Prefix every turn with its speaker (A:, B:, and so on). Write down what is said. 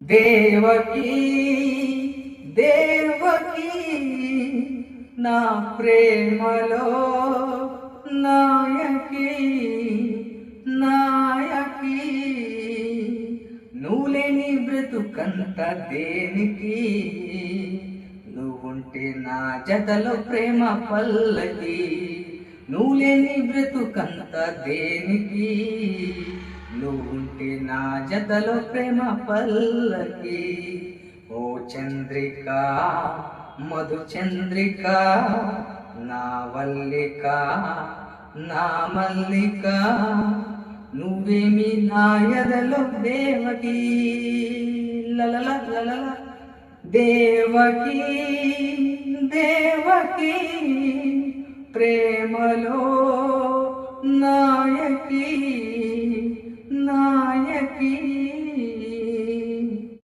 A: దేవకీ దేవకీ నా ప్రేమలో నాయకి నాయకి నువ్వులేని బ్రతుకంత దేనికి నువ్వుంటే నా జతలో ప్రేమ పల్లకి నువ్వులేని బ్రతుకంత దేనికి నువ్వుంటే నా జతలో ప్రేమ పల్లకి ఓ చంద్రిక మధు చంద్రిక నా వల్లిక నా మల్లిక నువ్వేమి నా ఎదలో దేవకి లలల లలల దేవకి దేవకి ప్రేమలో నాయకి నాయకి